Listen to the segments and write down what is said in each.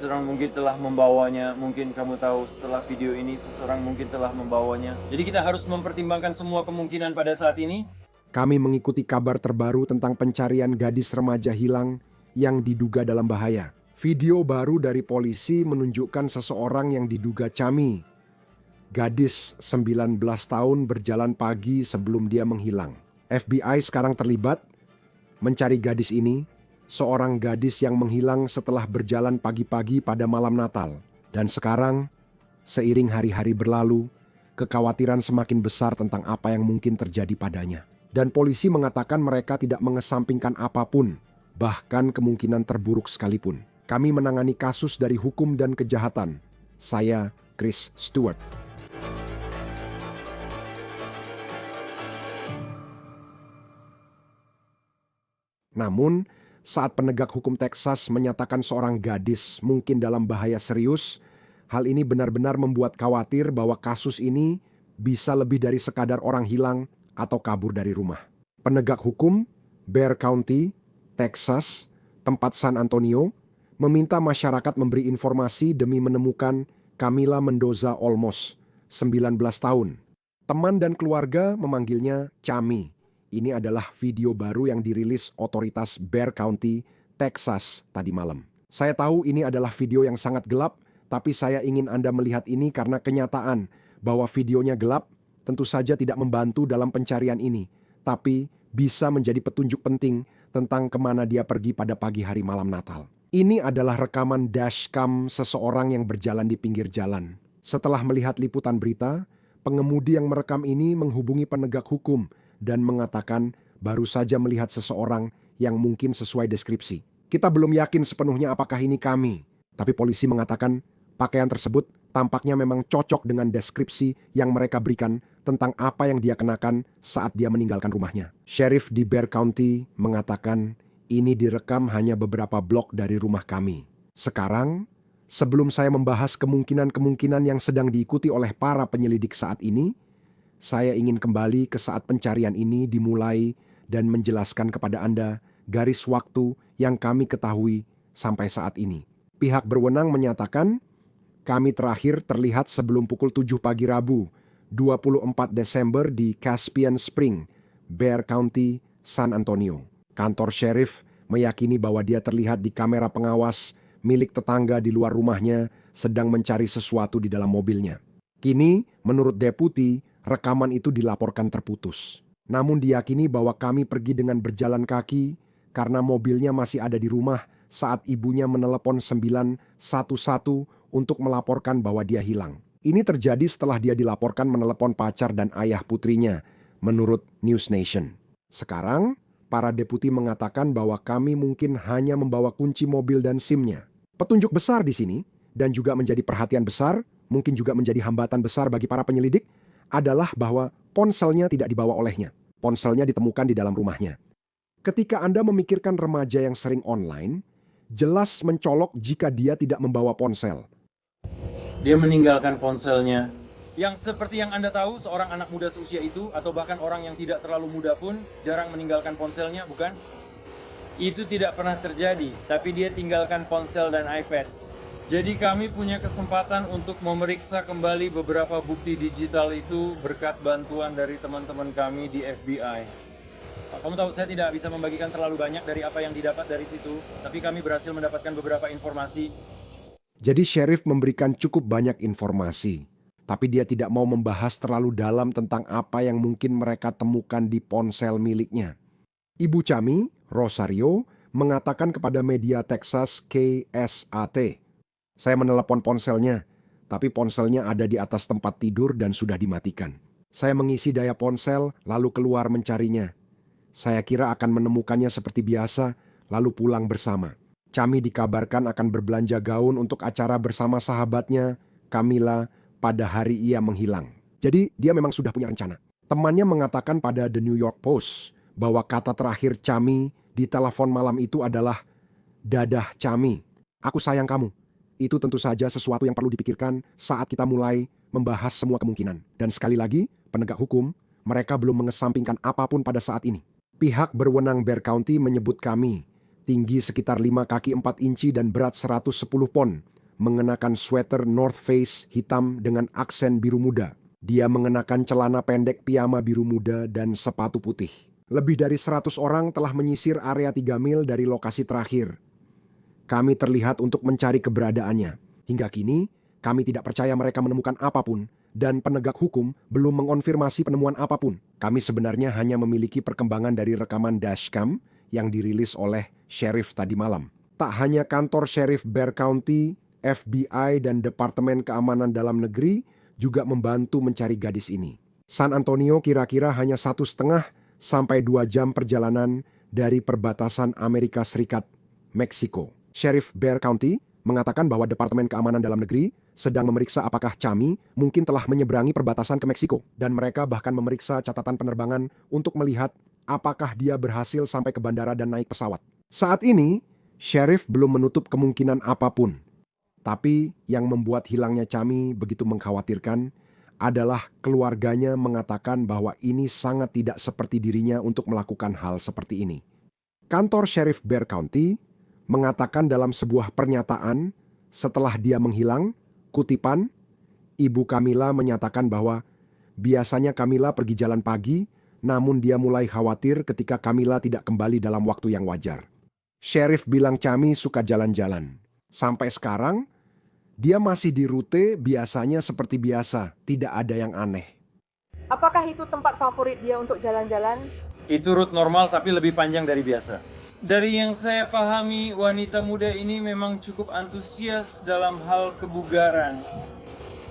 seseorang mungkin telah membawanya. Mungkin kamu tahu setelah video ini seseorang mungkin telah membawanya. Jadi kita harus mempertimbangkan semua kemungkinan pada saat ini. Kami mengikuti kabar terbaru tentang pencarian gadis remaja hilang yang diduga dalam bahaya. Video baru dari polisi menunjukkan seseorang yang diduga Chami. Gadis 19 tahun berjalan pagi sebelum dia menghilang. FBI sekarang terlibat mencari gadis ini, seorang gadis yang menghilang setelah berjalan pagi-pagi pada malam Natal. Dan sekarang, seiring hari-hari berlalu, kekhawatiran semakin besar tentang apa yang mungkin terjadi padanya. Dan polisi mengatakan mereka tidak mengesampingkan apapun, bahkan kemungkinan terburuk sekalipun. Kami menangani kasus dari hukum dan kejahatan. Saya Chris Stewart. Namun, saat penegak hukum Texas menyatakan seorang gadis mungkin dalam bahaya serius, hal ini benar-benar membuat khawatir bahwa kasus ini bisa lebih dari sekadar orang hilang atau kabur dari rumah. Penegak hukum Bexar County, Texas, tempat San Antonio, meminta masyarakat memberi informasi demi menemukan Camila Mendoza Olmos, 19 tahun. Teman dan keluarga memanggilnya Chami. Ini adalah video baru yang dirilis otoritas Bexar County, Texas tadi malam. Saya tahu ini adalah video yang sangat gelap, tapi saya ingin Anda melihat ini karena kenyataan bahwa videonya gelap tentu saja tidak membantu dalam pencarian ini, tapi bisa menjadi petunjuk penting tentang kemana dia pergi pada pagi hari malam Natal. Ini adalah rekaman dashcam seseorang yang berjalan di pinggir jalan. Setelah melihat liputan berita, pengemudi yang merekam ini menghubungi penegak hukum dan mengatakan baru saja melihat seseorang yang mungkin sesuai deskripsi. Kita belum yakin sepenuhnya apakah ini kami, tapi polisi mengatakan pakaian tersebut tampaknya memang cocok dengan deskripsi yang mereka berikan tentang apa yang dia kenakan saat dia meninggalkan rumahnya. Sheriff di Bexar County mengatakan ini direkam hanya beberapa blok dari rumah kami. Sekarang, sebelum saya membahas kemungkinan-kemungkinan yang sedang diikuti oleh para penyelidik saat ini, saya ingin kembali ke saat pencarian ini dimulai dan menjelaskan kepada Anda garis waktu yang kami ketahui sampai saat ini. Pihak berwenang menyatakan, kami terakhir terlihat sebelum pukul 7 pagi Rabu, 24 Desember di Caspian Spring, Bexar County, San Antonio. Kantor sheriff meyakini bahwa dia terlihat di kamera pengawas milik tetangga di luar rumahnya sedang mencari sesuatu di dalam mobilnya. Kini, menurut deputi, rekaman itu dilaporkan terputus. Namun diyakini bahwa kami pergi dengan berjalan kaki karena mobilnya masih ada di rumah saat ibunya menelepon 911 untuk melaporkan bahwa dia hilang. Ini terjadi setelah dia dilaporkan menelepon pacar dan ayah putrinya, menurut News Nation. Sekarang, para deputi mengatakan bahwa kami mungkin hanya membawa kunci mobil dan SIM-nya. Petunjuk besar di sini, dan juga menjadi perhatian besar, mungkin juga menjadi hambatan besar bagi para penyelidik, adalah bahwa ponselnya tidak dibawa olehnya. Ponselnya ditemukan di dalam rumahnya. Ketika Anda memikirkan remaja yang sering online, jelas mencolok jika dia tidak membawa ponsel. Dia meninggalkan ponselnya. Yang seperti yang Anda tahu, seorang anak muda seusia itu, atau bahkan orang yang tidak terlalu muda pun, jarang meninggalkan ponselnya, bukan? Itu tidak pernah terjadi, tapi dia tinggalkan ponsel dan iPad. Jadi kami punya kesempatan untuk memeriksa kembali beberapa bukti digital itu berkat bantuan dari teman-teman kami di FBI. Kamu tahu saya tidak bisa membagikan terlalu banyak dari apa yang didapat dari situ, tapi kami berhasil mendapatkan beberapa informasi. Jadi sheriff memberikan cukup banyak informasi, tapi dia tidak mau membahas terlalu dalam tentang apa yang mungkin mereka temukan di ponsel miliknya. Ibu Chami, Rosario, mengatakan kepada media Texas KSAT, saya menelepon ponselnya, tapi ponselnya ada di atas tempat tidur dan sudah dimatikan. Saya mengisi daya ponsel, lalu keluar mencarinya. Saya kira akan menemukannya seperti biasa, lalu pulang bersama. Chami dikabarkan akan berbelanja gaun untuk acara bersama sahabatnya, Camila, pada hari ia menghilang. Jadi dia memang sudah punya rencana. Temannya mengatakan pada The New York Post bahwa kata terakhir Chami di telepon malam itu adalah, "Dadah Chami, aku sayang kamu." Itu tentu saja sesuatu yang perlu dipikirkan saat kita mulai membahas semua kemungkinan. Dan sekali lagi, penegak hukum, mereka belum mengesampingkan apapun pada saat ini. Pihak berwenang Bexar County menyebut kami tinggi sekitar 5 kaki 4 inci dan berat 110 pon, mengenakan sweater North Face hitam dengan aksen biru muda. Dia mengenakan celana pendek piyama biru muda dan sepatu putih. Lebih dari 100 orang telah menyisir area 3 mil dari lokasi terakhir. Kami terlihat untuk mencari keberadaannya. Hingga kini, kami tidak percaya mereka menemukan apapun, dan penegak hukum belum mengonfirmasi penemuan apapun. Kami sebenarnya hanya memiliki perkembangan dari rekaman dashcam yang dirilis oleh sheriff tadi malam. Tak hanya kantor Sheriff Bexar County, FBI, dan Departemen Keamanan Dalam Negeri juga membantu mencari gadis ini. San Antonio kira-kira hanya 1,5 sampai 2 jam perjalanan dari perbatasan Amerika Serikat, Meksiko. Sheriff Bexar County mengatakan bahwa Departemen Keamanan Dalam Negeri sedang memeriksa apakah Chami mungkin telah menyeberangi perbatasan ke Meksiko. Dan mereka bahkan memeriksa catatan penerbangan untuk melihat apakah dia berhasil sampai ke bandara dan naik pesawat. Saat ini, Sheriff belum menutup kemungkinan apapun. Tapi yang membuat hilangnya Chami begitu mengkhawatirkan adalah keluarganya mengatakan bahwa ini sangat tidak seperti dirinya untuk melakukan hal seperti ini. Kantor Sheriff Bexar County mengatakan dalam sebuah pernyataan setelah dia menghilang, kutipan, Ibu Camila menyatakan bahwa biasanya Camila pergi jalan pagi, namun dia mulai khawatir ketika Camila tidak kembali dalam waktu yang wajar. Sheriff bilang Chami suka jalan-jalan. Sampai sekarang, dia masih di rute biasanya seperti biasa, tidak ada yang aneh. Apakah itu tempat favorit dia untuk jalan-jalan? Itu rute normal tapi lebih panjang dari biasa. Dari yang saya pahami, wanita muda ini memang cukup antusias dalam hal kebugaran.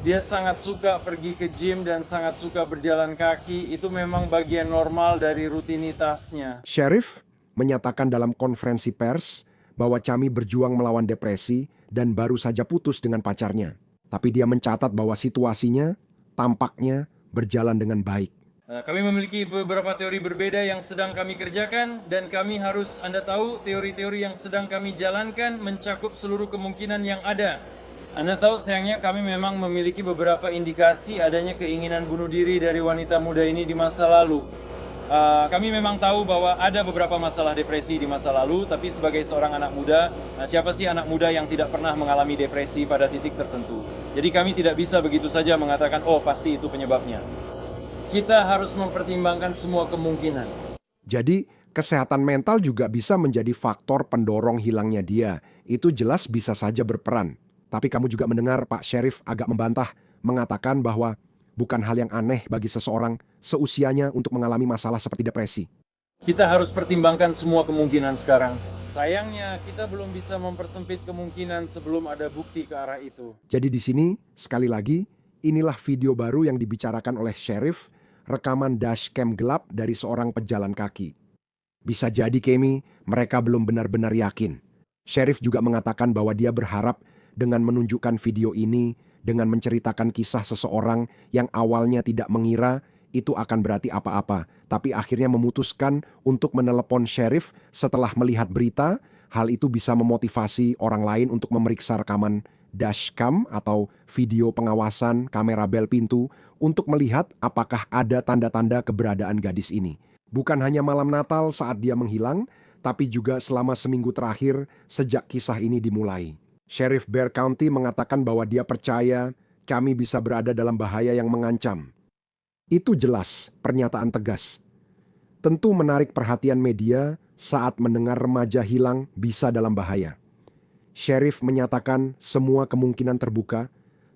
Dia sangat suka pergi ke gym dan sangat suka berjalan kaki. Itu memang bagian normal dari rutinitasnya. Sheriff menyatakan dalam konferensi pers bahwa Chami berjuang melawan depresi dan baru saja putus dengan pacarnya. Tapi dia mencatat bahwa situasinya tampaknya berjalan dengan baik. Kami memiliki beberapa teori berbeda yang sedang kami kerjakan dan kami harus Anda tahu teori-teori yang sedang kami jalankan mencakup seluruh kemungkinan yang ada. Anda tahu sayangnya kami memang memiliki beberapa indikasi adanya keinginan bunuh diri dari wanita muda ini di masa lalu. Kami memang tahu bahwa ada beberapa masalah depresi di masa lalu, tapi sebagai seorang anak muda, siapa sih anak muda yang tidak pernah mengalami depresi pada titik tertentu? Jadi kami tidak bisa begitu saja mengatakan, oh pasti itu penyebabnya. Kita harus mempertimbangkan semua kemungkinan. Jadi, kesehatan mental juga bisa menjadi faktor pendorong hilangnya dia. Itu jelas bisa saja berperan. Tapi kamu juga mendengar Pak Sheriff agak membantah, mengatakan bahwa bukan hal yang aneh bagi seseorang seusianya untuk mengalami masalah seperti depresi. Kita harus pertimbangkan semua kemungkinan sekarang. Sayangnya, kita belum bisa mempersempit kemungkinan sebelum ada bukti ke arah itu. Jadi di sini, sekali lagi, inilah video baru yang dibicarakan oleh Sheriff, rekaman dashcam gelap dari seorang pejalan kaki. Bisa jadi, Kemi, mereka belum benar-benar yakin. Sheriff juga mengatakan bahwa dia berharap dengan menunjukkan video ini, dengan menceritakan kisah seseorang yang awalnya tidak mengira itu akan berarti apa-apa, tapi akhirnya memutuskan untuk menelepon Sheriff setelah melihat berita. Hal itu bisa memotivasi orang lain untuk memeriksa rekaman dashcam atau video pengawasan kamera bel pintu untuk melihat apakah ada tanda-tanda keberadaan gadis ini. Bukan hanya malam Natal saat dia menghilang, tapi juga selama seminggu terakhir sejak kisah ini dimulai. Sheriff Bexar County mengatakan bahwa dia percaya Chami bisa berada dalam bahaya yang mengancam. Itu jelas, pernyataan tegas. Tentu menarik perhatian media saat mendengar remaja hilang bisa dalam bahaya. Sheriff menyatakan semua kemungkinan terbuka,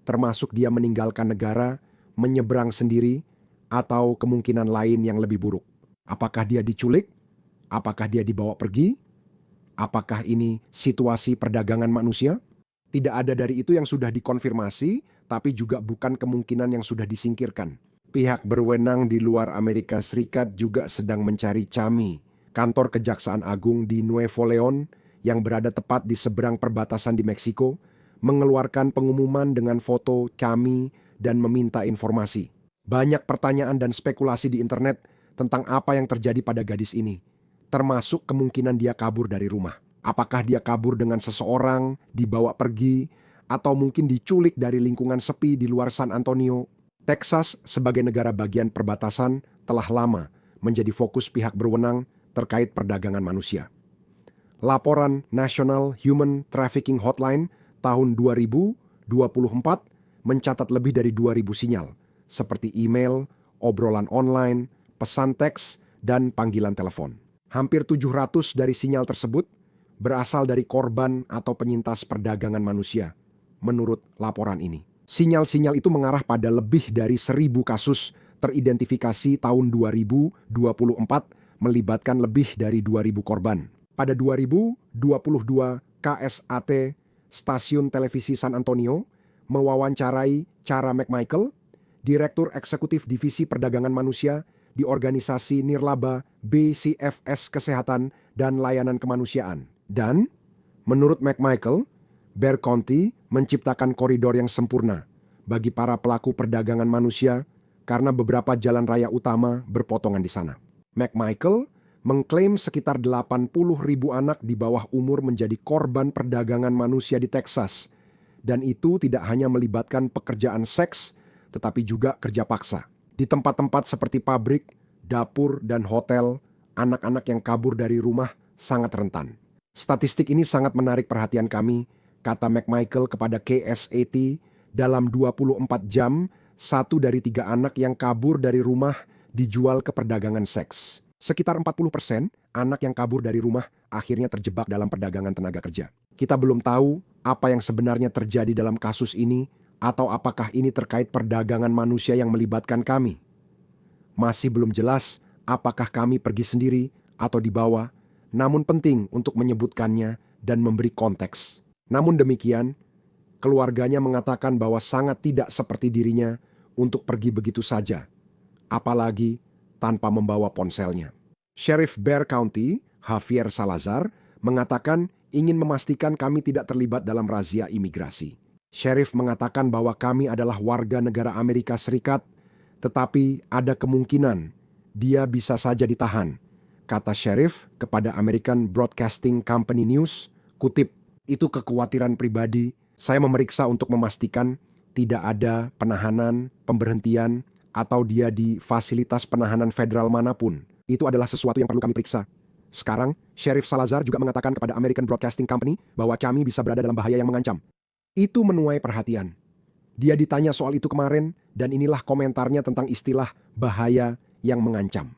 termasuk dia meninggalkan negara, menyeberang sendiri, atau kemungkinan lain yang lebih buruk. Apakah dia diculik? Apakah dia dibawa pergi? Apakah ini situasi perdagangan manusia? Tidak ada dari itu yang sudah dikonfirmasi, tapi juga bukan kemungkinan yang sudah disingkirkan. Pihak berwenang di luar Amerika Serikat juga sedang mencari Chami. Kantor Kejaksaan Agung di Nuevo León, yang berada tepat di seberang perbatasan di Meksiko, mengeluarkan pengumuman dengan foto Chami dan meminta informasi. Banyak pertanyaan dan spekulasi di internet tentang apa yang terjadi pada gadis ini, termasuk kemungkinan dia kabur dari rumah. Apakah dia kabur dengan seseorang, dibawa pergi, atau mungkin diculik dari lingkungan sepi di luar San Antonio? Texas sebagai negara bagian perbatasan telah lama menjadi fokus pihak berwenang terkait perdagangan manusia. Laporan National Human Trafficking Hotline tahun 2024 mencatat lebih dari 2.000 sinyal, seperti email, obrolan online, pesan teks, dan panggilan telepon. Hampir 700 dari sinyal tersebut berasal dari korban atau penyintas perdagangan manusia, menurut laporan ini. Sinyal-sinyal itu mengarah pada lebih dari 1.000 kasus teridentifikasi tahun 2024 melibatkan lebih dari 2.000 korban. Pada 2022, KSAT, Stasiun Televisi San Antonio, mewawancarai Cara McMichael, Direktur Eksekutif Divisi Perdagangan Manusia di organisasi nirlaba BCFS Kesehatan dan Layanan Kemanusiaan. Dan, menurut McMichael, Bexar County menciptakan koridor yang sempurna bagi para pelaku perdagangan manusia karena beberapa jalan raya utama berpotongan di sana. McMichael mengklaim sekitar 80.000 anak di bawah umur menjadi korban perdagangan manusia di Texas. Dan itu tidak hanya melibatkan pekerjaan seks, tetapi juga kerja paksa. Di tempat-tempat seperti pabrik, dapur, dan hotel, anak-anak yang kabur dari rumah sangat rentan. Statistik ini sangat menarik perhatian kami, kata McMichael kepada KSAT, dalam 24 jam, 1 dari 3 anak yang kabur dari rumah dijual ke perdagangan seks. Sekitar 40% anak yang kabur dari rumah akhirnya terjebak dalam perdagangan tenaga kerja. Kita belum tahu apa yang sebenarnya terjadi dalam kasus ini atau apakah ini terkait perdagangan manusia yang melibatkan kami. Masih belum jelas apakah kami pergi sendiri atau dibawa, namun penting untuk menyebutkannya dan memberi konteks. Namun demikian, keluarganya mengatakan bahwa sangat tidak seperti dirinya untuk pergi begitu saja, apalagi tanpa membawa ponselnya. Sheriff Bexar County, Javier Salazar, mengatakan ingin memastikan kami tidak terlibat dalam razia imigrasi. Sheriff mengatakan bahwa kami adalah warga negara Amerika Serikat, tetapi ada kemungkinan dia bisa saja ditahan, kata Sheriff kepada American Broadcasting Company News, kutip, itu kekhawatiran pribadi, saya memeriksa untuk memastikan tidak ada penahanan, pemberhentian, atau dia di fasilitas penahanan federal manapun. Itu adalah sesuatu yang perlu kami periksa. Sekarang, Sheriff Salazar juga mengatakan kepada American Broadcasting Company bahwa kami bisa berada dalam bahaya yang mengancam. Itu menuai perhatian. Dia ditanya soal itu kemarin, dan inilah komentarnya tentang istilah bahaya yang mengancam.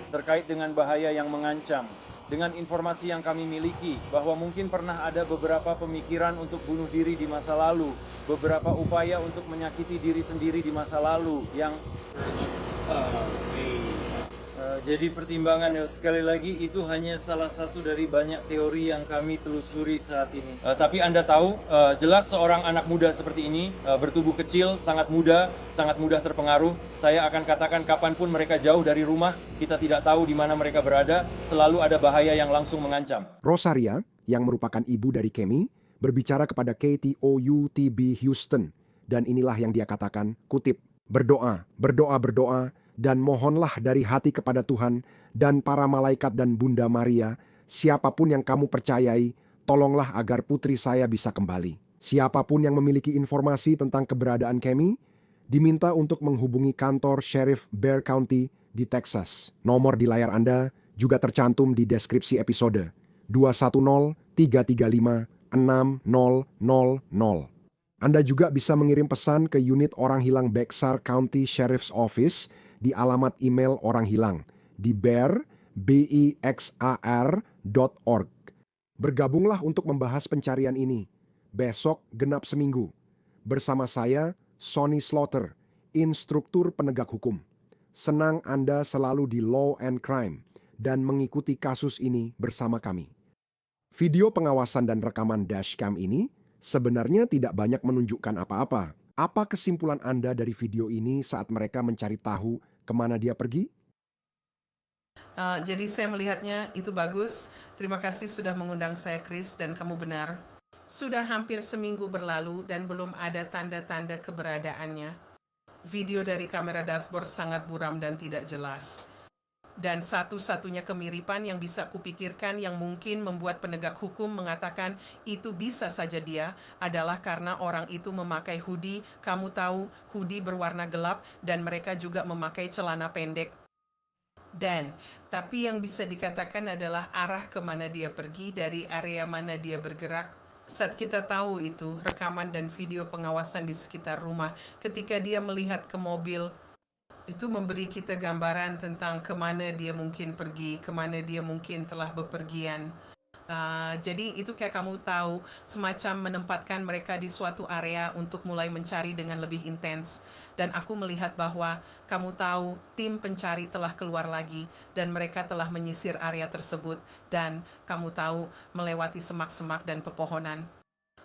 Terkait dengan bahaya yang mengancam, dengan informasi yang kami miliki bahwa mungkin pernah ada beberapa pemikiran untuk bunuh diri di masa lalu, beberapa upaya untuk menyakiti diri sendiri di masa lalu yang jadi pertimbangan sekali lagi itu hanya salah satu dari banyak teori yang kami telusuri saat ini. Tapi Anda tahu, jelas seorang anak muda seperti ini, bertubuh kecil, sangat mudah terpengaruh. Saya akan katakan kapanpun mereka jauh dari rumah, kita tidak tahu di mana mereka berada, selalu ada bahaya yang langsung mengancam. Rosaria, yang merupakan ibu dari Kemi, berbicara kepada KTOU-TB Houston, dan inilah yang dia katakan, kutip, berdoa, dan mohonlah dari hati kepada Tuhan dan para malaikat dan Bunda Maria, siapapun yang kamu percayai, tolonglah agar putri saya bisa kembali. Siapapun yang memiliki informasi tentang keberadaan Kemi, diminta untuk menghubungi kantor Sheriff Bexar County di Texas. Nomor di layar Anda juga tercantum di deskripsi episode 210-335-6000. Anda juga bisa mengirim pesan ke unit orang hilang Bexar County Sheriff's Office di alamat email orang hilang di bexar.org. Bergabunglah untuk membahas pencarian ini. Besok genap seminggu. Bersama saya, Sonny Slaughter, instruktur penegak hukum. Senang Anda selalu di Law and Crime dan mengikuti kasus ini bersama kami. Video pengawasan dan rekaman dashcam ini sebenarnya tidak banyak menunjukkan apa-apa. Apa kesimpulan Anda dari video ini saat mereka mencari tahu kemana dia pergi? Jadi saya melihatnya itu bagus. Terima kasih sudah mengundang saya, Chris, dan kamu benar. Sudah hampir seminggu berlalu dan belum ada tanda-tanda keberadaannya. Video dari kamera dashboard sangat buram dan tidak jelas. Dan satu-satunya kemiripan yang bisa kupikirkan yang mungkin membuat penegak hukum mengatakan itu bisa saja dia adalah karena orang itu memakai hoodie, kamu tahu, hoodie berwarna gelap, dan mereka juga memakai celana pendek. Tapi yang bisa dikatakan adalah arah kemana dia pergi, dari area mana dia bergerak. Saat kita tahu itu, rekaman dan video pengawasan di sekitar rumah, ketika dia melihat ke mobil, itu memberi kita gambaran tentang kemana dia mungkin pergi, kemana dia mungkin telah bepergian. Jadi itu kayak kamu tahu, semacam menempatkan mereka di suatu area untuk mulai mencari dengan lebih intens. Dan aku melihat bahwa kamu tahu tim pencari telah keluar lagi dan mereka telah menyisir area tersebut, dan kamu tahu melewati semak-semak dan pepohonan.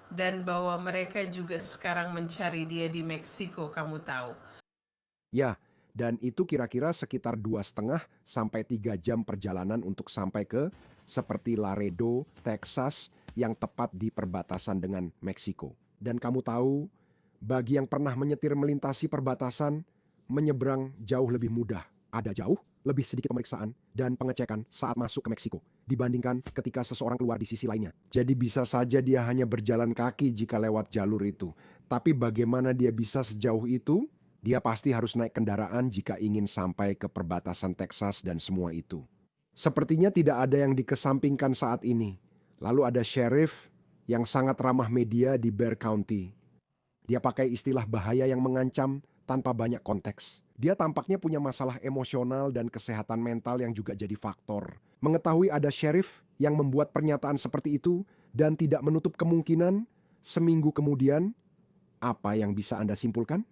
Dan bahwa mereka juga sekarang mencari dia di Meksiko, kamu tahu. Ya, dan itu kira-kira sekitar 2,5 sampai 3 jam perjalanan untuk sampai ke seperti Laredo, Texas, yang tepat di perbatasan dengan Meksiko. Dan kamu tahu, bagi yang pernah menyetir melintasi perbatasan, menyeberang jauh lebih mudah. Ada jauh lebih sedikit pemeriksaan dan pengecekan saat masuk ke Meksiko dibandingkan ketika seseorang keluar di sisi lainnya. Jadi bisa saja dia hanya berjalan kaki jika lewat jalur itu. Tapi bagaimana dia bisa sejauh itu? Dia pasti harus naik kendaraan jika ingin sampai ke perbatasan Texas dan semua itu. Sepertinya tidak ada yang dikesampingkan saat ini. Lalu ada sheriff yang sangat ramah media di Bexar County. Dia pakai istilah bahaya yang mengancam tanpa banyak konteks. Dia tampaknya punya masalah emosional dan kesehatan mental yang juga jadi faktor. Mengetahui ada sheriff yang membuat pernyataan seperti itu dan tidak menutup kemungkinan seminggu kemudian, apa yang bisa Anda simpulkan?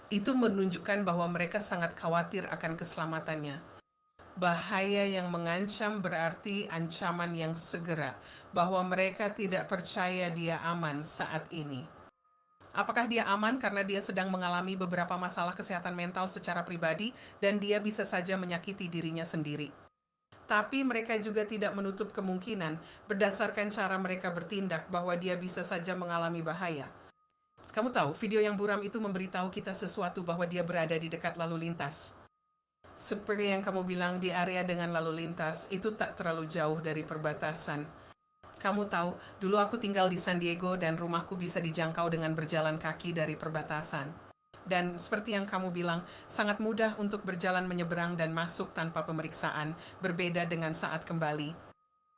Itu menunjukkan bahwa mereka sangat khawatir akan keselamatannya. Bahaya yang mengancam berarti ancaman yang segera, bahwa mereka tidak percaya dia aman saat ini. Apakah dia aman karena dia sedang mengalami beberapa masalah kesehatan mental secara pribadi dan dia bisa saja menyakiti dirinya sendiri? Tapi mereka juga tidak menutup kemungkinan berdasarkan cara mereka bertindak bahwa dia bisa saja mengalami bahaya. Kamu tahu, video yang buram itu memberitahu kita sesuatu bahwa dia berada di dekat lalu lintas. Seperti yang kamu bilang, di area dengan lalu lintas itu tak terlalu jauh dari perbatasan. Kamu tahu, dulu aku tinggal di San Diego dan rumahku bisa dijangkau dengan berjalan kaki dari perbatasan. Dan seperti yang kamu bilang, sangat mudah untuk berjalan menyeberang dan masuk tanpa pemeriksaan, berbeda dengan saat kembali.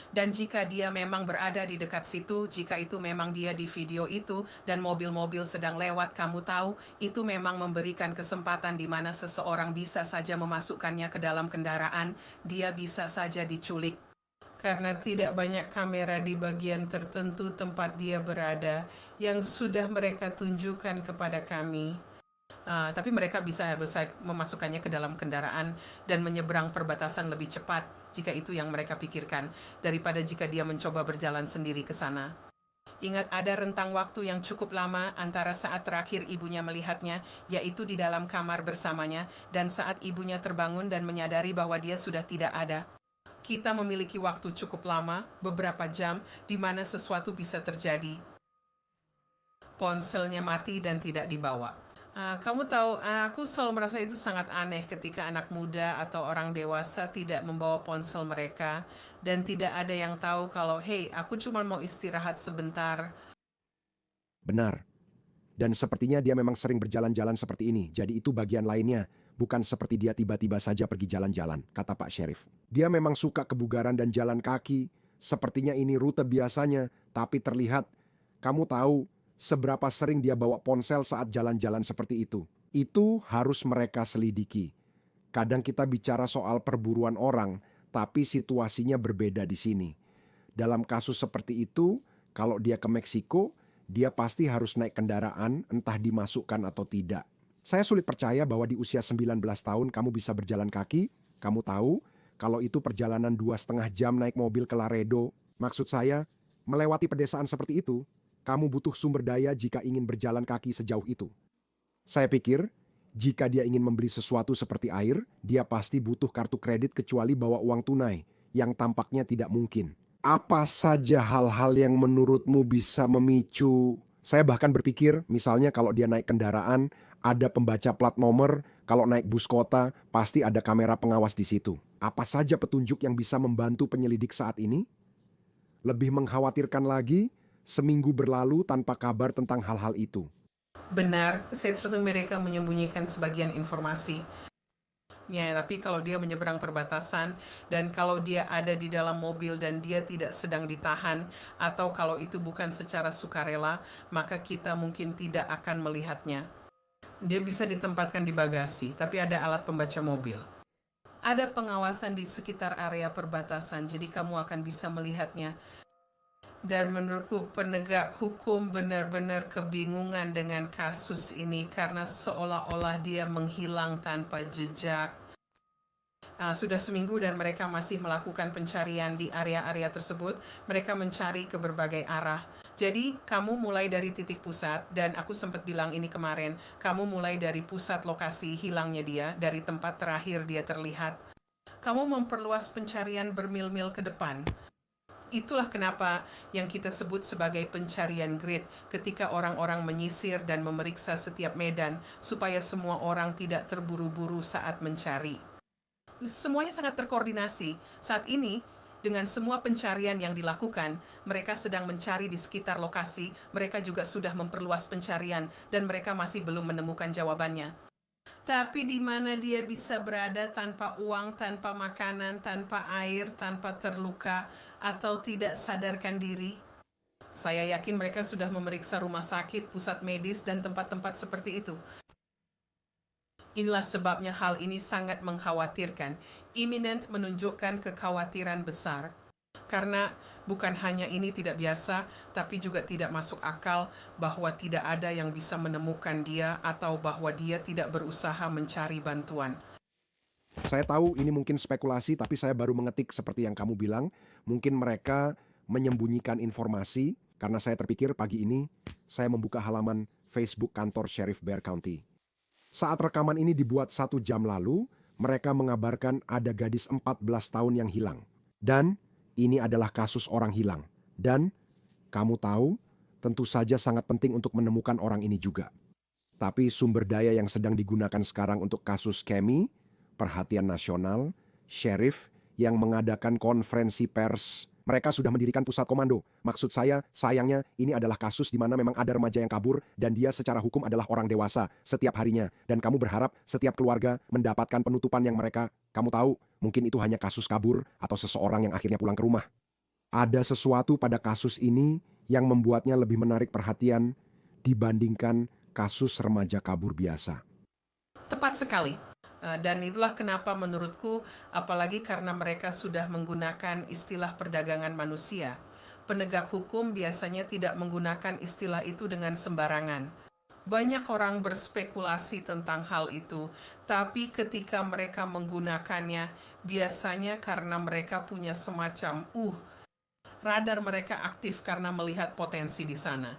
Dan jika dia memang berada di dekat situ, jika itu memang dia di video itu, dan mobil-mobil sedang lewat, kamu tahu, itu memang memberikan kesempatan di mana seseorang bisa saja memasukkannya ke dalam kendaraan, dia bisa saja diculik. Karena tidak banyak kamera di bagian tertentu tempat dia berada, yang sudah mereka tunjukkan kepada kami. Tapi mereka bisa memasukkannya ke dalam kendaraan dan menyeberang perbatasan lebih cepat, jika itu yang mereka pikirkan, daripada jika dia mencoba berjalan sendiri ke sana. Ingat, ada rentang waktu yang cukup lama antara saat terakhir ibunya melihatnya, yaitu di dalam kamar bersamanya, dan saat ibunya terbangun dan menyadari bahwa dia sudah tidak ada. Kita memiliki waktu cukup lama, beberapa jam, di mana sesuatu bisa terjadi. Ponselnya mati dan tidak dibawa. Kamu tahu, aku selalu merasa itu sangat aneh ketika anak muda atau orang dewasa tidak membawa ponsel mereka dan tidak ada yang tahu kalau, hey, aku cuma mau istirahat sebentar. Benar. Dan sepertinya dia memang sering berjalan-jalan seperti ini. Jadi itu bagian lainnya. Bukan seperti dia tiba-tiba saja pergi jalan-jalan, kata Pak Sheriff. Dia memang suka kebugaran dan jalan kaki. Sepertinya ini rute biasanya, tapi terlihat, kamu tahu, seberapa sering dia bawa ponsel saat jalan-jalan seperti itu. Itu harus mereka selidiki. Kadang kita bicara soal perburuan orang, tapi situasinya berbeda di sini. Dalam kasus seperti itu, kalau dia ke Meksiko, dia pasti harus naik kendaraan, entah dimasukkan atau tidak. Saya sulit percaya bahwa di usia 19 tahun kamu bisa berjalan kaki. Kamu tahu, kalau itu perjalanan 2,5 jam naik mobil ke Laredo. Maksud saya, melewati pedesaan seperti itu, kamu butuh sumber daya jika ingin berjalan kaki sejauh itu. Saya pikir, jika dia ingin membeli sesuatu seperti air, dia pasti butuh kartu kredit kecuali bawa uang tunai, yang tampaknya tidak mungkin. Apa saja hal-hal yang menurutmu bisa memicu? Saya bahkan berpikir, misalnya kalau dia naik kendaraan, ada pembaca plat nomor, kalau naik bus kota, pasti ada kamera pengawas di situ. Apa saja petunjuk yang bisa membantu penyelidik saat ini? Lebih mengkhawatirkan lagi, seminggu berlalu tanpa kabar tentang hal-hal itu. Benar, saya seperti mereka menyembunyikan sebagian informasi. Ya, tapi kalau dia menyeberang perbatasan dan kalau dia ada di dalam mobil dan dia tidak sedang ditahan atau kalau itu bukan secara sukarela, maka kita mungkin tidak akan melihatnya. Dia bisa ditempatkan di bagasi, tapi ada alat pembaca mobil. Ada pengawasan di sekitar area perbatasan, jadi kamu akan bisa melihatnya. Dan menurutku penegak hukum benar-benar kebingungan dengan kasus ini karena seolah-olah dia menghilang tanpa jejak. Sudah seminggu dan mereka masih melakukan pencarian di area-area tersebut. Mereka mencari ke berbagai arah. Jadi kamu mulai dari titik pusat, dan aku sempat bilang ini kemarin, kamu mulai dari pusat lokasi hilangnya dia, dari tempat terakhir dia terlihat. Kamu memperluas pencarian bermil-mil ke depan. Itulah kenapa yang kita sebut sebagai pencarian grid ketika orang-orang menyisir dan memeriksa setiap medan supaya semua orang tidak terburu-buru saat mencari. Semuanya sangat terkoordinasi. Saat ini, dengan semua pencarian yang dilakukan, mereka sedang mencari di sekitar lokasi, mereka juga sudah memperluas pencarian, dan mereka masih belum menemukan jawabannya. Tapi di mana dia bisa berada tanpa uang, tanpa makanan, tanpa air, tanpa terluka, atau tidak sadarkan diri? Saya yakin mereka sudah memeriksa rumah sakit, pusat medis, dan tempat-tempat seperti itu. Inilah sebabnya hal ini sangat mengkhawatirkan. Imminent menunjukkan kekhawatiran besar. Karena bukan hanya ini tidak biasa, tapi juga tidak masuk akal bahwa tidak ada yang bisa menemukan dia atau bahwa dia tidak berusaha mencari bantuan. Saya tahu ini mungkin spekulasi, tapi saya baru mengetik seperti yang kamu bilang. Mungkin mereka menyembunyikan informasi, karena saya terpikir pagi ini saya membuka halaman Facebook kantor Sheriff Bexar County. Saat rekaman ini dibuat 1 jam lalu, mereka mengabarkan ada gadis 14 tahun yang hilang. Dan ini adalah kasus orang hilang. Dan kamu tahu, tentu saja sangat penting untuk menemukan orang ini juga. Tapi sumber daya yang sedang digunakan sekarang untuk kasus Kemi, perhatian nasional, sheriff yang mengadakan konferensi pers. Mereka sudah mendirikan pusat komando. Maksud saya, sayangnya ini adalah kasus di mana memang ada remaja yang kabur dan dia secara hukum adalah orang dewasa setiap harinya. Dan kamu berharap setiap keluarga mendapatkan penutupan yang kamu tahu, mungkin itu hanya kasus kabur atau seseorang yang akhirnya pulang ke rumah. Ada sesuatu pada kasus ini yang membuatnya lebih menarik perhatian dibandingkan kasus remaja kabur biasa. Tepat sekali. Dan itulah kenapa menurutku, apalagi karena mereka sudah menggunakan istilah perdagangan manusia. Penegak hukum biasanya tidak menggunakan istilah itu dengan sembarangan. Banyak orang berspekulasi tentang hal itu, tapi ketika mereka menggunakannya, biasanya karena mereka punya semacam radar mereka aktif karena melihat potensi di sana.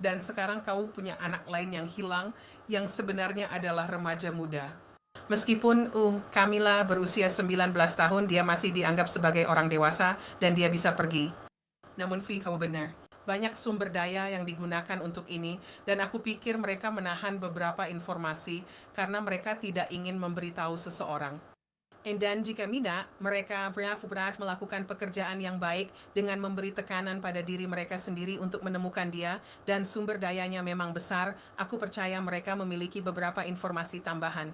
Dan sekarang kamu punya anak lain yang hilang, yang sebenarnya adalah remaja muda. Meskipun Camilla berusia 19 tahun, dia masih dianggap sebagai orang dewasa dan dia bisa pergi. Namun Vi, kamu benar. Banyak sumber daya yang digunakan untuk ini dan aku pikir mereka menahan beberapa informasi karena mereka tidak ingin memberitahu seseorang. Dan jika mereka benar-benar melakukan pekerjaan yang baik dengan memberi tekanan pada diri mereka sendiri untuk menemukan dia dan sumber dayanya memang besar, aku percaya mereka memiliki beberapa informasi tambahan.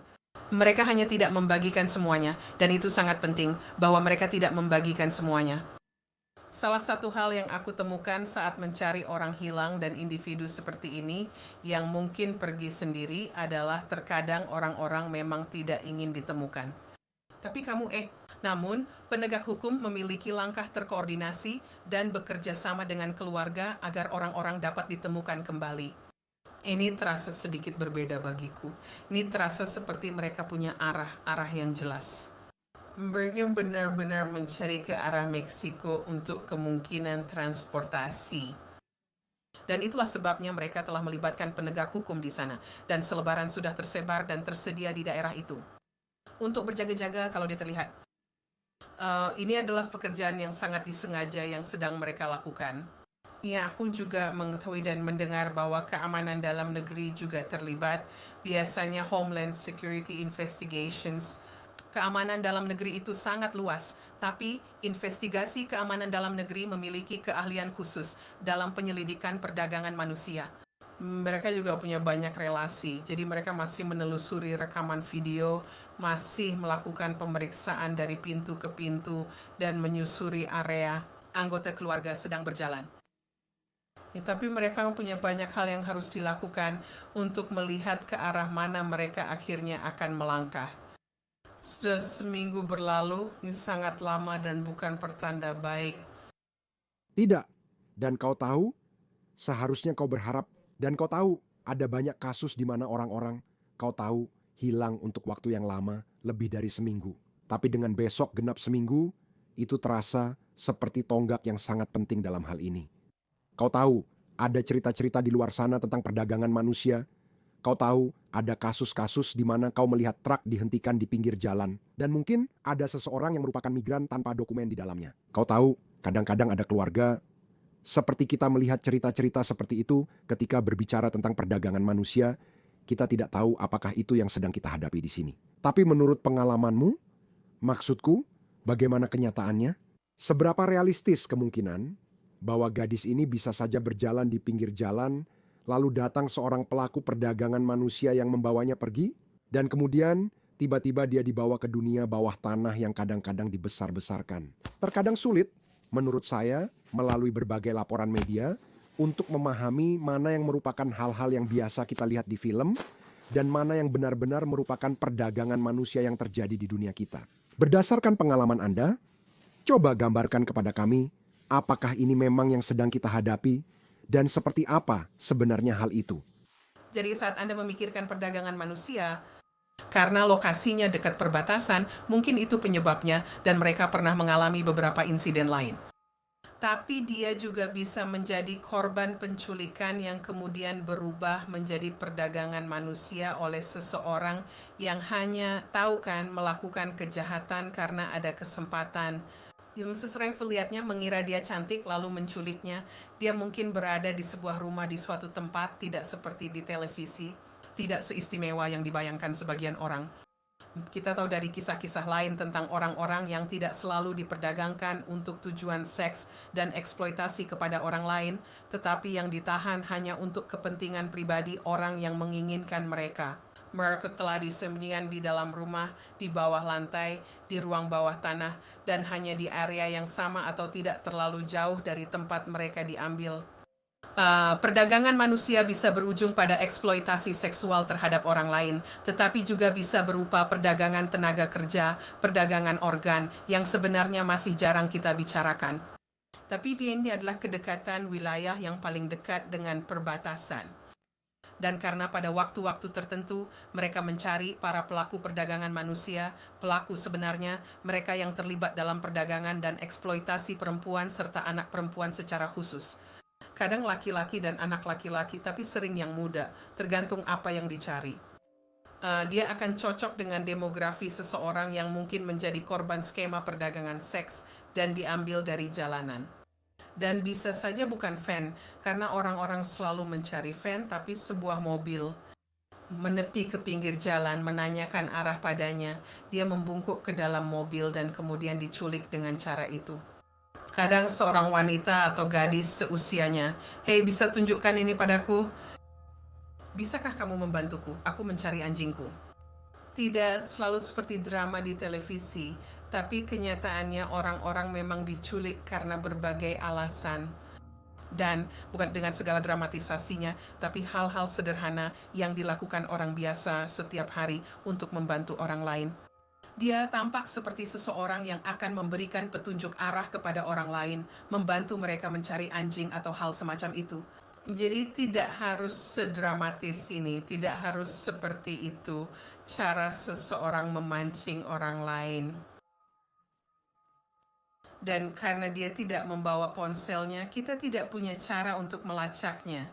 Mereka hanya tidak membagikan semuanya, dan itu sangat penting, bahwa mereka tidak membagikan semuanya. Salah satu hal yang aku temukan saat mencari orang hilang dan individu seperti ini, yang mungkin pergi sendiri, adalah terkadang orang-orang memang tidak ingin ditemukan. Tapi namun penegak hukum memiliki langkah terkoordinasi dan bekerja sama dengan keluarga agar orang-orang dapat ditemukan kembali. Ini terasa sedikit berbeda bagiku. Ini terasa seperti mereka punya arah yang jelas. Mereka benar-benar mencari ke arah Meksiko untuk kemungkinan transportasi. Dan itulah sebabnya mereka telah melibatkan penegak hukum di sana. Dan selebaran sudah tersebar dan tersedia di daerah itu. Untuk berjaga-jaga kalau dia terlihat. Ini adalah pekerjaan yang sangat disengaja yang sedang mereka lakukan. Ya, aku juga mengetahui dan mendengar bahwa keamanan dalam negeri juga terlibat. Biasanya Homeland Security Investigations. Keamanan dalam negeri itu sangat luas, tapi investigasi keamanan dalam negeri memiliki keahlian khusus dalam penyelidikan perdagangan manusia. Mereka juga punya banyak relasi, jadi mereka masih menelusuri rekaman video, masih melakukan pemeriksaan dari pintu ke pintu, dan menyusuri area anggota keluarga sedang berjalan. Ya, tapi mereka punya banyak hal yang harus dilakukan untuk melihat ke arah mana mereka akhirnya akan melangkah. Sudah seminggu berlalu, ini sangat lama dan bukan pertanda baik. Tidak. Dan kau tahu, seharusnya kau berharap, dan kau tahu ada banyak kasus di mana orang-orang, kau tahu, hilang untuk waktu yang lama, lebih dari seminggu. Tapi dengan besok genap seminggu, itu terasa seperti tonggak yang sangat penting dalam hal ini. Kau tahu, ada cerita-cerita di luar sana tentang perdagangan manusia. Kau tahu, ada kasus-kasus di mana kau melihat truk dihentikan di pinggir jalan. Dan mungkin ada seseorang yang merupakan migran tanpa dokumen di dalamnya. Kau tahu, kadang-kadang ada keluarga. Seperti kita melihat cerita-cerita seperti itu ketika berbicara tentang perdagangan manusia, kita tidak tahu apakah itu yang sedang kita hadapi di sini. Tapi menurut pengalamanmu, maksudku, bagaimana kenyataannya? Seberapa realistis kemungkinan bahwa gadis ini bisa saja berjalan di pinggir jalan, lalu datang seorang pelaku perdagangan manusia yang membawanya pergi, dan kemudian tiba-tiba dia dibawa ke dunia bawah tanah yang kadang-kadang dibesar-besarkan. Terkadang sulit, menurut saya, melalui berbagai laporan media, untuk memahami mana yang merupakan hal-hal yang biasa kita lihat di film, dan mana yang benar-benar merupakan perdagangan manusia yang terjadi di dunia kita. Berdasarkan pengalaman Anda, coba gambarkan kepada kami, apakah ini memang yang sedang kita hadapi, dan seperti apa sebenarnya hal itu. Jadi saat Anda memikirkan perdagangan manusia, karena lokasinya dekat perbatasan, mungkin itu penyebabnya dan mereka pernah mengalami beberapa insiden lain. Tapi dia juga bisa menjadi korban penculikan yang kemudian berubah menjadi perdagangan manusia oleh seseorang yang hanya tahu kan melakukan kejahatan karena ada kesempatan. Seseorang yang melihatnya mengira dia cantik lalu menculiknya. Dia mungkin berada di sebuah rumah di suatu tempat, tidak seperti di televisi, tidak seistimewa yang dibayangkan sebagian orang. Kita tahu dari kisah-kisah lain tentang orang-orang yang tidak selalu diperdagangkan untuk tujuan seks dan eksploitasi kepada orang lain, tetapi yang ditahan hanya untuk kepentingan pribadi orang yang menginginkan mereka. Mereka telah disembunyikan di dalam rumah, di bawah lantai, di ruang bawah tanah, dan hanya di area yang sama atau tidak terlalu jauh dari tempat mereka diambil. Perdagangan manusia bisa berujung pada eksploitasi seksual terhadap orang lain, tetapi juga bisa berupa perdagangan tenaga kerja, perdagangan organ, yang sebenarnya masih jarang kita bicarakan. Tapi ini adalah kedekatan wilayah yang paling dekat dengan perbatasan. Dan karena pada waktu-waktu tertentu mereka mencari para pelaku perdagangan manusia, pelaku sebenarnya mereka yang terlibat dalam perdagangan dan eksploitasi perempuan serta anak perempuan secara khusus. Kadang laki-laki dan anak laki-laki, tapi sering yang muda, tergantung apa yang dicari. Dia akan cocok dengan demografi seseorang yang mungkin menjadi korban skema perdagangan seks dan diambil dari jalanan. Dan bisa saja bukan van, karena orang-orang selalu mencari van, tapi sebuah mobil. Menepi ke pinggir jalan, menanyakan arah padanya, dia membungkuk ke dalam mobil dan kemudian diculik dengan cara itu. Kadang seorang wanita atau gadis seusianya, "Hei, bisa tunjukkan ini padaku? Bisakah kamu membantuku? Aku mencari anjingku." Tidak selalu seperti drama di televisi, tapi kenyataannya orang-orang memang diculik karena berbagai alasan. Dan bukan dengan segala dramatisasinya, tapi hal-hal sederhana yang dilakukan orang biasa setiap hari untuk membantu orang lain. Dia tampak seperti seseorang yang akan memberikan petunjuk arah kepada orang lain, membantu mereka mencari anjing atau hal semacam itu. Jadi tidak harus sedramatis ini, tidak harus seperti itu cara seseorang memancing orang lain. Dan karena dia tidak membawa ponselnya, kita tidak punya cara untuk melacaknya.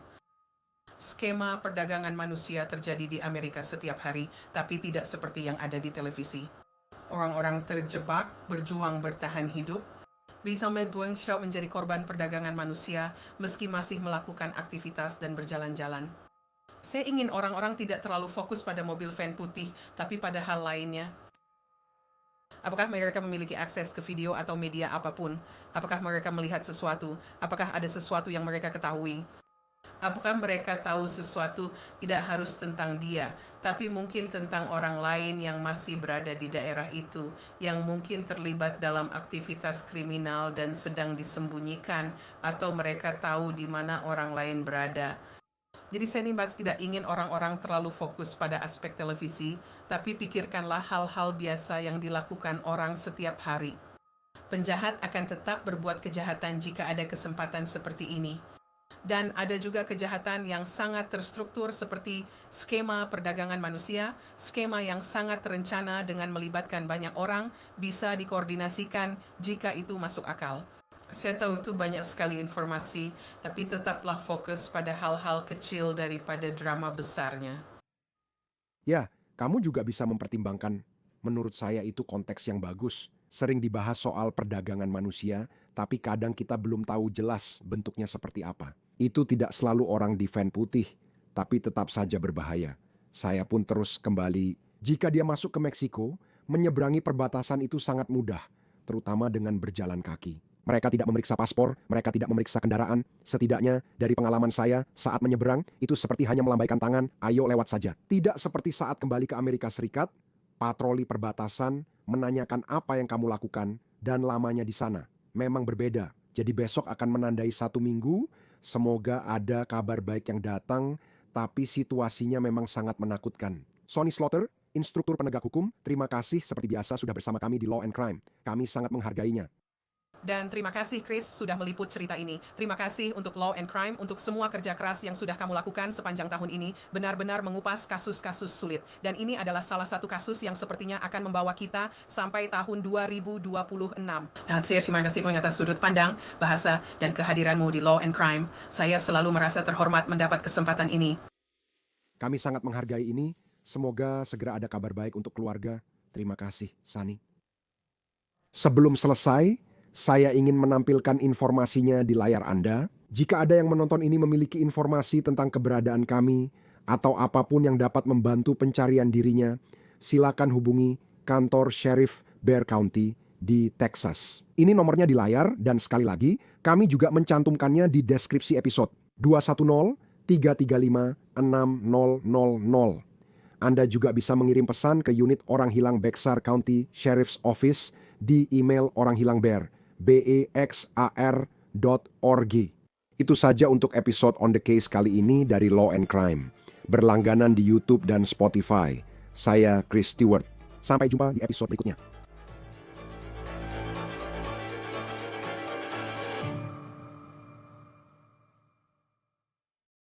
Skema perdagangan manusia terjadi di Amerika setiap hari, tapi tidak seperti yang ada di televisi. Orang-orang terjebak, berjuang bertahan hidup, bisa menjadi korban perdagangan manusia meski masih melakukan aktivitas dan berjalan-jalan. Saya ingin orang-orang tidak terlalu fokus pada mobil van putih, tapi pada hal lainnya. Apakah mereka memiliki akses ke video atau media apapun? Apakah mereka melihat sesuatu? Apakah ada sesuatu yang mereka ketahui? Apakah mereka tahu sesuatu tidak harus tentang dia, tapi mungkin tentang orang lain yang masih berada di daerah itu, yang mungkin terlibat dalam aktivitas kriminal dan sedang disembunyikan, atau mereka tahu di mana orang lain berada. Jadi saya ini tidak ingin orang-orang terlalu fokus pada aspek televisi, tapi pikirkanlah hal-hal biasa yang dilakukan orang setiap hari. Penjahat akan tetap berbuat kejahatan jika ada kesempatan seperti ini. Dan ada juga kejahatan yang sangat terstruktur seperti skema perdagangan manusia, skema yang sangat terencana dengan melibatkan banyak orang, bisa dikoordinasikan jika itu masuk akal. Saya tahu itu banyak sekali informasi, tapi tetaplah fokus pada hal-hal kecil daripada drama besarnya. Ya, kamu juga bisa mempertimbangkan. Menurut saya itu konteks yang bagus. Sering dibahas soal perdagangan manusia, tapi kadang kita belum tahu jelas bentuknya seperti apa. Itu tidak selalu orang di van putih, tapi tetap saja berbahaya. Saya pun terus kembali, jika dia masuk ke Meksiko, menyeberangi perbatasan itu sangat mudah, terutama dengan berjalan kaki. Mereka tidak memeriksa paspor, mereka tidak memeriksa kendaraan. Setidaknya dari pengalaman saya saat menyeberang, itu seperti hanya melambaikan tangan, ayo lewat saja. Tidak seperti saat kembali ke Amerika Serikat, patroli perbatasan menanyakan apa yang kamu lakukan dan lamanya di sana. Memang berbeda. Jadi besok akan menandai 1 minggu, semoga ada kabar baik yang datang, tapi situasinya memang sangat menakutkan. Sonny Slaughter, instruktur penegak hukum, terima kasih seperti biasa sudah bersama kami di Law and Crime. Kami sangat menghargainya. Dan terima kasih Chris sudah meliput cerita ini. Terima kasih untuk Law and Crime untuk semua kerja keras yang sudah kamu lakukan sepanjang tahun ini, benar-benar mengupas kasus-kasus sulit. Dan ini adalah salah satu kasus yang sepertinya akan membawa kita sampai tahun 2026. Nah, saya terima kasih atas sudut pandang, bahasa, dan kehadiranmu di Law and Crime. Saya selalu merasa terhormat mendapat kesempatan ini. Kami sangat menghargai ini. Semoga segera ada kabar baik untuk keluarga. Terima kasih, Sani. Sebelum selesai, saya ingin menampilkan informasinya di layar Anda. Jika ada yang menonton ini memiliki informasi tentang keberadaan kami atau apapun yang dapat membantu pencarian dirinya, silakan hubungi kantor Sheriff Bexar County di Texas. Ini nomornya di layar dan sekali lagi, kami juga mencantumkannya di deskripsi episode 210-335-6000. Anda juga bisa mengirim pesan ke unit Orang Hilang Bexar County Sheriff's Office di email oranghilang.bexar.org. Itu saja untuk episode On The Case kali ini dari Law and Crime. Berlangganan di YouTube dan Spotify. Saya Chris Stewart. Sampai jumpa di episode berikutnya.